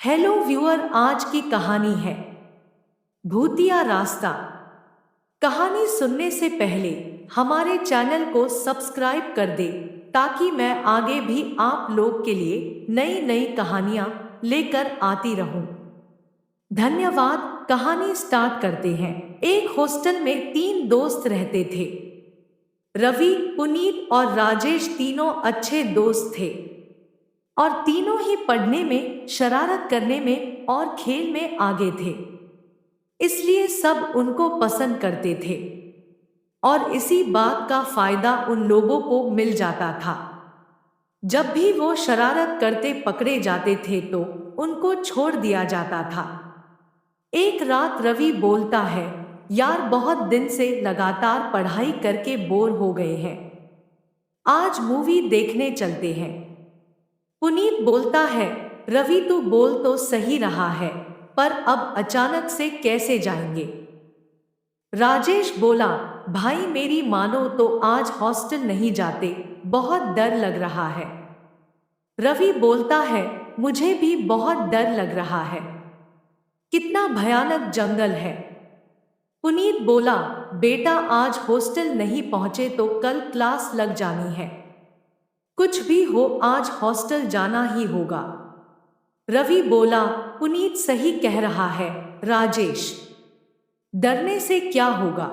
Hello viewer, आज की कहानी है भूतिया रास्ता। कहानी सुनने से पहले हमारे चैनल को सब्सक्राइब कर दे ताकि मैं आगे भी आप लोग के लिए नई नई कहानियां लेकर आती रहूं। धन्यवाद। कहानी स्टार्ट करते हैं। एक हॉस्टल में तीन दोस्त रहते थे। रवि, पुनीत और राजेश तीनों अच्छे दोस्त थे और तीनों ही पढ़ने में, शरारत करने में और खेल में आगे थे। इसलिए सब उनको पसंद करते थे और इसी बात का फायदा उन लोगों को मिल जाता था। जब भी वो शरारत करते पकड़े जाते थे तो उनको छोड़ दिया जाता था। एक रात रवि बोलता है, यार बहुत दिन से लगातार पढ़ाई करके बोर हो गए हैं, आज मूवी देखने चलते हैं। पुनीत बोलता है, रवि तू बोल तो सही रहा है, पर अब अचानक से कैसे जाएंगे। राजेश बोला, भाई मेरी मानो तो आज हॉस्टल नहीं जाते, बहुत डर लग रहा है। रवि बोलता है, मुझे भी बहुत डर लग रहा है, कितना भयानक जंगल है। पुनीत बोला, बेटा आज हॉस्टल नहीं पहुंचे तो कल क्लास लग जानी है, कुछ भी हो आज हॉस्टल जाना ही होगा। रवि बोला, पुनीत सही कह रहा है राजेश, डरने से क्या होगा,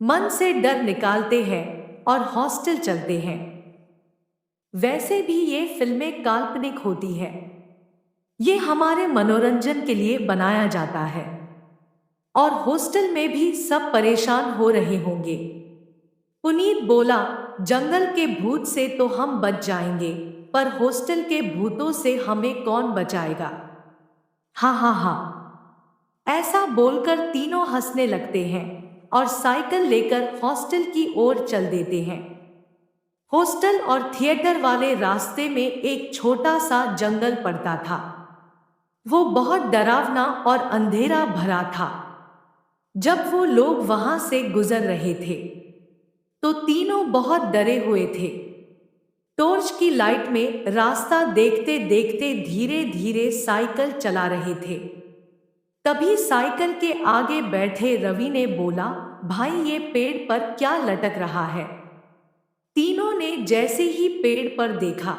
मन से डर निकालते हैं और हॉस्टल चलते हैं। वैसे भी ये फिल्में काल्पनिक होती है, ये हमारे मनोरंजन के लिए बनाया जाता है और हॉस्टल में भी सब परेशान हो रहे होंगे। पुनीत बोला, जंगल के भूत से तो हम बच जाएंगे, पर हॉस्टल के भूतों से हमें कौन बचाएगा। हाँ हाँ हाँ। ऐसा बोलकर तीनों हंसने लगते हैं और साइकिल लेकर हॉस्टल की ओर चल देते हैं। हॉस्टल और थिएटर वाले रास्ते में एक छोटा सा जंगल पड़ता था। वो बहुत डरावना और अंधेरा भरा था। जब वो लोग वहां से गुजर रहे थे तो तीनों बहुत डरे हुए थे। टॉर्च की लाइट में रास्ता देखते देखते धीरे धीरे साइकिल चला रहे थे। तभी साइकिल के आगे बैठे रवि ने बोला, भाई ये पेड़ पर क्या लटक रहा है। तीनों ने जैसे ही पेड़ पर देखा,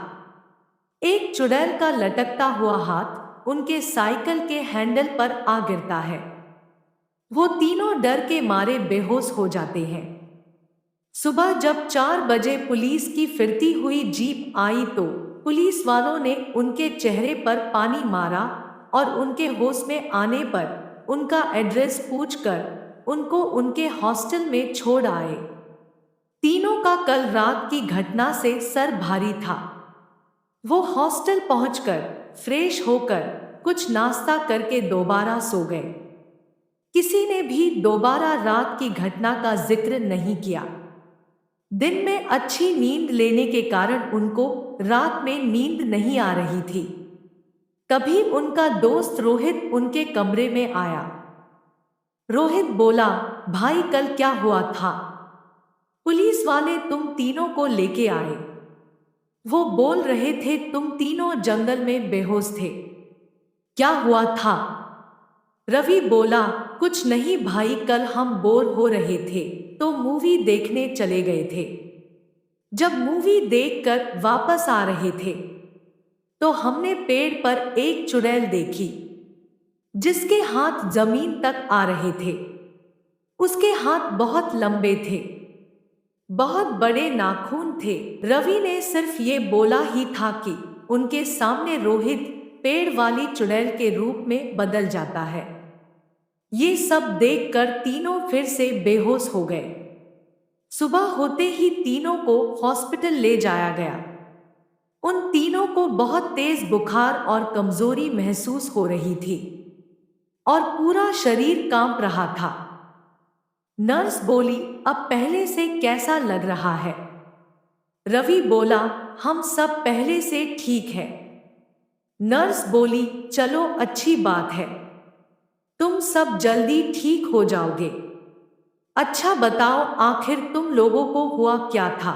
एक चुड़ैल का लटकता हुआ हाथ उनके साइकिल के हैंडल पर आ गिरता है। वो तीनों डर के मारे बेहोश हो जाते हैं। सुबह जब 4 बजे पुलिस की फिरती हुई जीप आई तो पुलिस वालों ने उनके चेहरे पर पानी मारा और उनके होश में आने पर उनका एड्रेस पूछकर उनको उनके हॉस्टल में छोड़ आए। तीनों का कल रात की घटना से सर भारी था। वो हॉस्टल पहुंचकर फ्रेश होकर कुछ नाश्ता करके दोबारा सो गए। किसी ने भी दोबारा रात की घटना का जिक्र नहीं किया। दिन में अच्छी नींद लेने के कारण उनको रात में नींद नहीं आ रही थी। तभी उनका दोस्त रोहित उनके कमरे में आया। रोहित बोला, भाई कल क्या हुआ था, पुलिस वाले तुम तीनों को लेके आए। वो बोल रहे थे तुम तीनों जंगल में बेहोश थे, क्या हुआ था। रवि बोला, कुछ नहीं भाई, कल हम बोर हो रहे थे तो मूवी देखने चले गए थे। जब मूवी देखकर वापस आ रहे थे तो हमने पेड़ पर एक चुड़ैल देखी जिसके हाथ जमीन तक आ रहे थे। उसके हाथ बहुत लंबे थे, बहुत बड़े नाखून थे। रवि ने सिर्फ ये बोला ही था कि उनके सामने रोहित पेड़ वाली चुड़ैल के रूप में बदल जाता है। ये सब देखकर तीनों फिर से बेहोश हो गए। सुबह होते ही तीनों को हॉस्पिटल ले जाया गया। उन तीनों को बहुत तेज बुखार और कमजोरी महसूस हो रही थी और पूरा शरीर कांप रहा था। नर्स बोली, अब पहले से कैसा लग रहा है। रवि बोला, हम सब पहले से ठीक है। नर्स बोली, चलो अच्छी बात है, तुम सब जल्दी ठीक हो जाओगे। अच्छा बताओ, आखिर तुम लोगों को हुआ क्या था।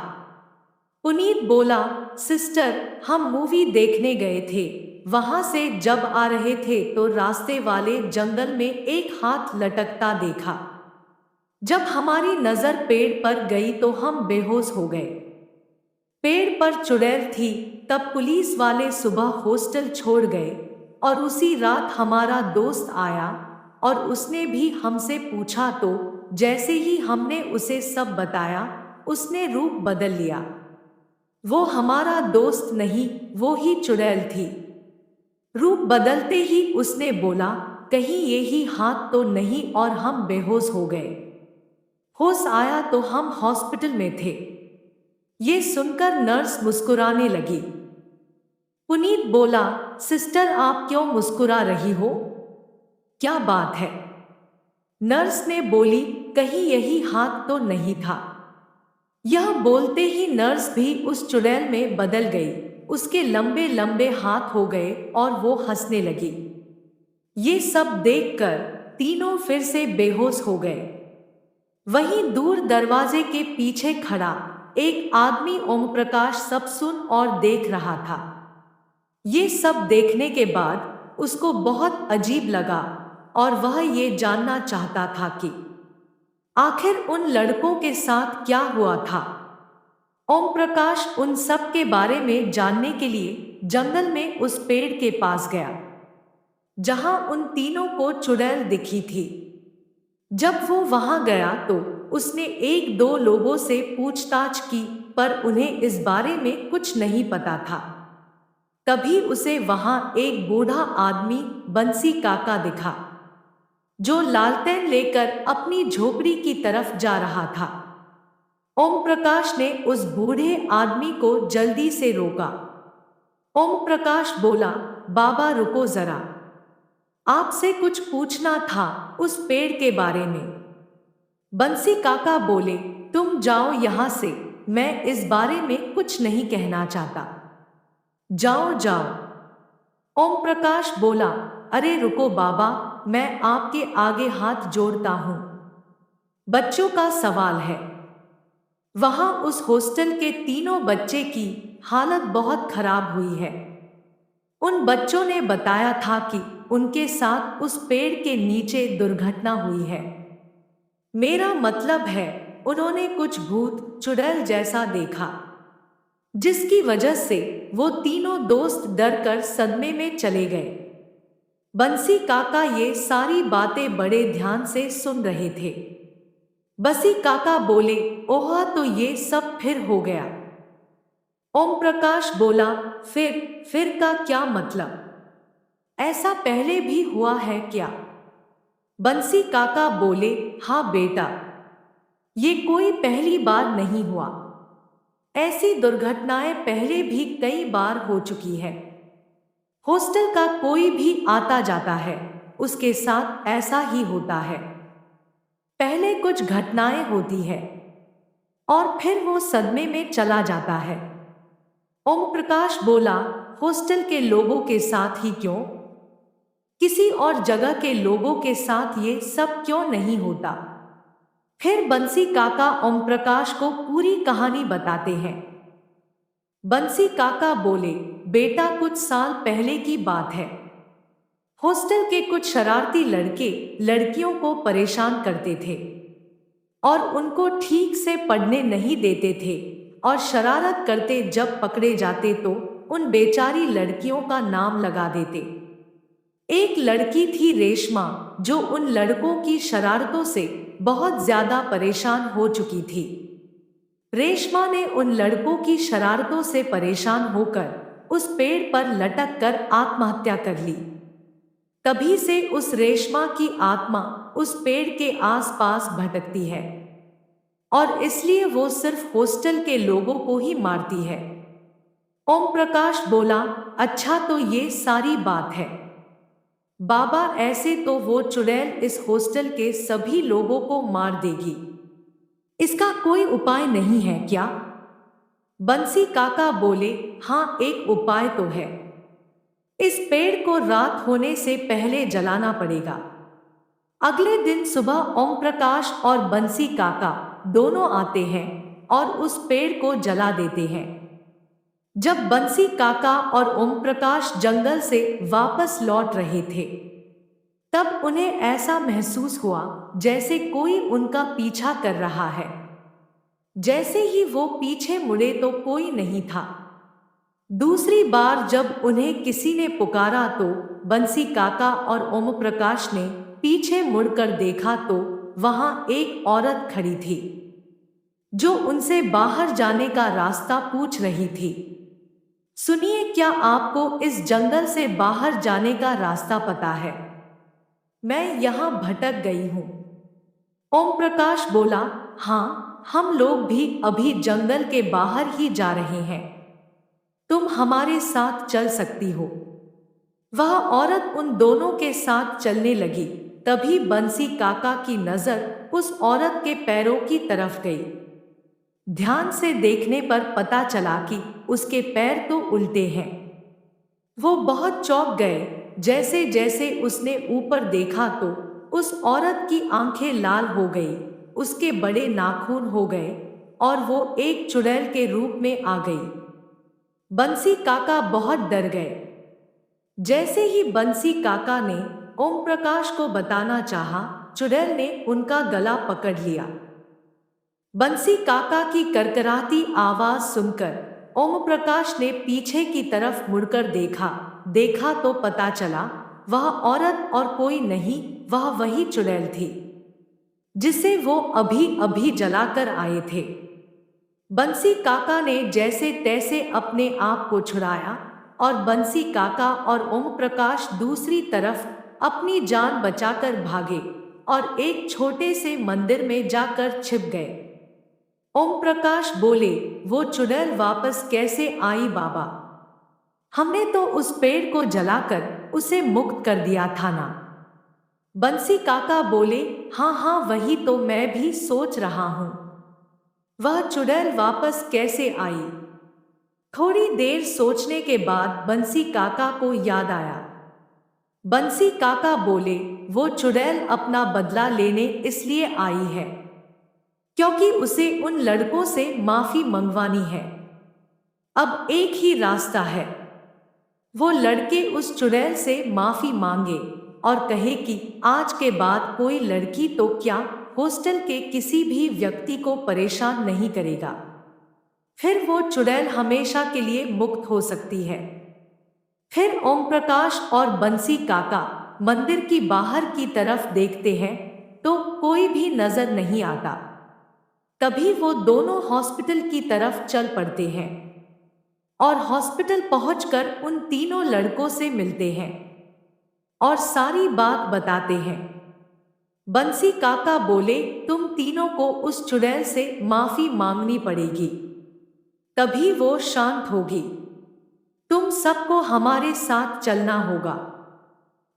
पुनीत बोला, सिस्टर हम मूवी देखने गए थे वहां से जब आ रहे थे तो रास्ते वाले जंगल में एक हाथ लटकता देखा। जब हमारी नजर पेड़ पर गई तो हम बेहोश हो गए। पेड़ पर चुड़ैल थी। तब पुलिस वाले सुबह हॉस्टल छोड़ गए और उसी रात हमारा दोस्त आया और उसने भी हमसे पूछा तो जैसे ही हमने उसे सब बताया उसने रूप बदल लिया। वो हमारा दोस्त नहीं, वो ही चुड़ैल थी। रूप बदलते ही उसने बोला, कहीं ये ही हाथ तो नहीं, और हम बेहोश हो गए। होश आया तो हम हॉस्पिटल में थे। ये सुनकर नर्स मुस्कुराने लगी। पुनीत बोला, सिस्टर आप क्यों मुस्कुरा रही हो? क्या बात है? नर्स ने बोली, कहीं यही हाथ तो नहीं था। यह बोलते ही नर्स भी उस चुड़ैल में बदल गई। उसके लंबे लंबे हाथ हो गए और वो हंसने लगी। ये सब देखकर तीनों फिर से बेहोश हो गए। वहीं दूर दरवाजे के पीछे खड़ा एक आदमी ओम प्रकाश सब सुन और देख रहा था। ये सब देखने के बाद उसको बहुत अजीब लगा और वह ये जानना चाहता था कि आखिर उन लड़कों के साथ क्या हुआ था। ओम प्रकाश उन सब के बारे में जानने के लिए जंगल में उस पेड़ के पास गया जहां उन तीनों को चुड़ैल दिखी थी। जब वो वहां गया तो उसने एक दो लोगों से पूछताछ की, पर उन्हें इस बारे में कुछ नहीं पता था। तभी उसे वहां एक बूढ़ा आदमी बंसी काका दिखा जो लालटेन लेकर अपनी झोपड़ी की तरफ जा रहा था। ओम प्रकाश ने उस बूढ़े आदमी को जल्दी से रोका। ओम प्रकाश बोला, बाबा रुको जरा, आपसे कुछ पूछना था उस पेड़ के बारे में। बंसी काका बोले, तुम जाओ यहां से, मैं इस बारे में कुछ नहीं कहना चाहता। जाओ जाओ। ओम प्रकाश बोला, अरे रुको बाबा, मैं आपके आगे हाथ जोड़ता हूं। बच्चों का सवाल है। वहां उस हॉस्टल के तीनों बच्चे की हालत बहुत खराब हुई है। उन बच्चों ने बताया था कि उनके साथ उस पेड़ के नीचे दुर्घटना हुई है। मेरा मतलब है, उन्होंने कुछ भूत चुड़ैल जैसा देखा, जिसकी वजह से वो तीनों दोस्त डरकर सदमे में चले गए। बंसी काका ये सारी बातें बड़े ध्यान से सुन रहे थे। बंसी काका बोले, ओह तो ये सब फिर हो गया। ओम प्रकाश बोला, फिर का क्या मतलब? ऐसा पहले भी हुआ है क्या? बंसी काका बोले, हाँ बेटा, ये कोई पहली बार नहीं हुआ। ऐसी दुर्घटनाएं पहले भी कई बार हो चुकी है। हॉस्टल का कोई भी आता जाता है, उसके साथ ऐसा ही होता है। पहले कुछ घटनाएं होती है और फिर वो सदमे में चला जाता है। ओम प्रकाश बोला, हॉस्टल के लोगों के साथ ही क्यों? किसी और जगह के लोगों के साथ ये सब क्यों नहीं होता? फिर बंसी काका ओम प्रकाश को पूरी कहानी बताते हैं। बंसी काका बोले, बेटा कुछ साल पहले की बात है। हॉस्टल के कुछ शरारती लड़के लड़कियों को परेशान करते थे और उनको ठीक से पढ़ने नहीं देते थे, और शरारत करते जब पकड़े जाते तो उन बेचारी लड़कियों का नाम लगा देते। एक लड़की थी रेशमा, जो उन लड़कों की शरारतों से बहुत ज्यादा परेशान हो चुकी थी। रेशमा ने उन लड़कों की शरारतों से परेशान होकर उस पेड़ पर लटक कर आत्महत्या कर ली। तभी से उस रेशमा की आत्मा उस पेड़ के आसपास भटकती है और इसलिए वो सिर्फ हॉस्टल के लोगों को ही मारती है। ओम प्रकाश बोला, अच्छा तो ये सारी बात है बाबा, ऐसे तो वो चुड़ैल इस हॉस्टल के सभी लोगों को मार देगी। इसका कोई उपाय नहीं है क्या? बंसी काका बोले, हाँ एक उपाय तो है। इस पेड़ को रात होने से पहले जलाना पड़ेगा। अगले दिन सुबह ओम प्रकाश और बंसी काका दोनों आते हैं और उस पेड़ को जला देते हैं। जब बंसी काका और ओम प्रकाश जंगल से वापस लौट रहे थे, तब उन्हें ऐसा महसूस हुआ जैसे कोई उनका पीछा कर रहा है। जैसे ही वो पीछे मुड़े तो कोई नहीं था। दूसरी बार जब उन्हें किसी ने पुकारा तो बंसी काका और ओम प्रकाश ने पीछे मुड़कर देखा तो वहां एक औरत खड़ी थी, जो उनसे बाहर जाने का रास्ता पूछ रही थी। सुनिए, क्या आपको इस जंगल से बाहर जाने का रास्ता पता है? मैं यहाँ भटक गई हूँ। ओम प्रकाश बोला, हाँ, हम लोग भी अभी जंगल के बाहर ही जा रहे हैं। तुम हमारे साथ चल सकती हो। वह औरत उन दोनों के साथ चलने लगी। तभी बंसी काका की नजर उस औरत के पैरों की तरफ गई। ध्यान से देखने पर पता चला कि उसके पैर तो उल्टे हैं। वो बहुत चौंक गए। जैसे जैसे उसने ऊपर देखा तो उस औरत की आंखें लाल हो गई, उसके बड़े नाखून हो गए और वो एक चुड़ैल के रूप में आ गई। बंसी काका बहुत डर गए। जैसे ही बंसी काका ने ओम प्रकाश को बताना चाहा, चुड़ैल ने उनका गला पकड़ लिया। बंसी काका की करकराती आवाज सुनकर ओम प्रकाश ने पीछे की तरफ मुड़कर देखा तो पता चला वह औरत और कोई नहीं, वह वही चुड़ैल थी जिसे वो अभी अभी जलाकर आए थे। बंसी काका ने जैसे तैसे अपने आप को छुड़ाया और बंसी काका और ओम प्रकाश दूसरी तरफ अपनी जान बचाकर भागे और एक छोटे से मंदिर में जाकर छिप गए। ओम प्रकाश बोले, वो चुड़ैल वापस कैसे आई बाबा? हमने तो उस पेड़ को जलाकर उसे मुक्त कर दिया था ना। बंसी काका बोले, हाँ हाँ, वही तो मैं भी सोच रहा हूँ। वह चुड़ैल वापस कैसे आई? थोड़ी देर सोचने के बाद बंसी काका को याद आया। बंसी काका बोले, वो चुड़ैल अपना बदला लेने इसलिए आई है क्योंकि उसे उन लड़कों से माफी मंगवानी है। अब एक ही रास्ता है, वो लड़के उस चुड़ैल से माफी मांगे और कहे कि आज के बाद कोई लड़की तो क्या, हॉस्टल के किसी भी व्यक्ति को परेशान नहीं करेगा। फिर वो चुड़ैल हमेशा के लिए मुक्त हो सकती है। फिर ओम प्रकाश और बंसी काका मंदिर की बाहर की तरफ देखते हैं तो कोई भी नजर नहीं आता। तभी वो दोनों हॉस्पिटल की तरफ चल पड़ते हैं और हॉस्पिटल पहुंचकर उन तीनों लड़कों से मिलते हैं और सारी बात बताते हैं। बंसी काका बोले, तुम तीनों को उस चुड़ैल से माफी मांगनी पड़ेगी, तभी वो शांत होगी। तुम सबको हमारे साथ चलना होगा।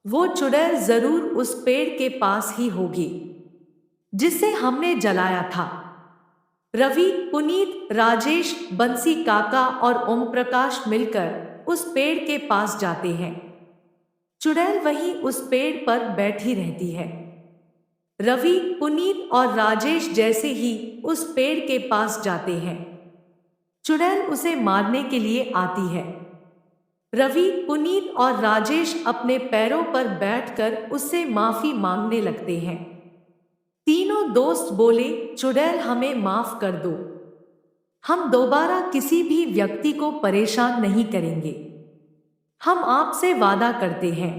वो चुड़ैल जरूर उस पेड़ के पास ही होगी जिसे हमने जलाया था। रवि, पुनीत, राजेश, बंसी काका और ओम प्रकाश मिलकर उस पेड़ के पास जाते हैं। चुड़ैल वहीं उस पेड़ पर बैठी रहती है। रवि, पुनीत और राजेश जैसे ही उस पेड़ के पास जाते हैं, चुड़ैल उसे मारने के लिए आती है। रवि, पुनीत और राजेश अपने पैरों पर बैठकर उससे माफी मांगने लगते हैं। तीनों दोस्त बोले, चुड़ैल हमें माफ कर दो, हम दोबारा किसी भी व्यक्ति को परेशान नहीं करेंगे। हम आपसे वादा करते हैं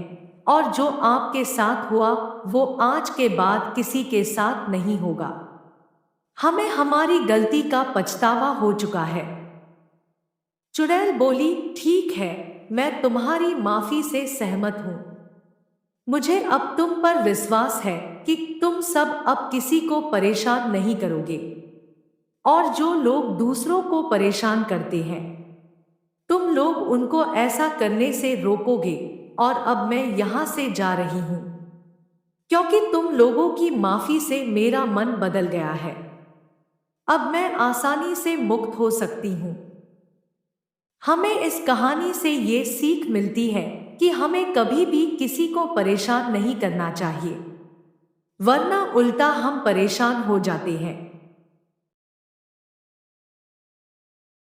और जो आपके साथ हुआ वो आज के बाद किसी के साथ नहीं होगा। हमें हमारी गलती का पछतावा हो चुका है। चुड़ैल बोली, ठीक है, मैं तुम्हारी माफी से सहमत हूं। मुझे अब तुम पर विश्वास है कि तुम सब अब किसी को परेशान नहीं करोगे और जो लोग दूसरों को परेशान करते हैं तुम लोग उनको ऐसा करने से रोकोगे। और अब मैं यहां से जा रही हूं क्योंकि तुम लोगों की माफी से मेरा मन बदल गया है। अब मैं आसानी से मुक्त हो सकती हूं। हमें इस कहानी से ये सीख मिलती है कि हमें कभी भी किसी को परेशान नहीं करना चाहिए, वरना उल्टा हम परेशान हो जाते हैं।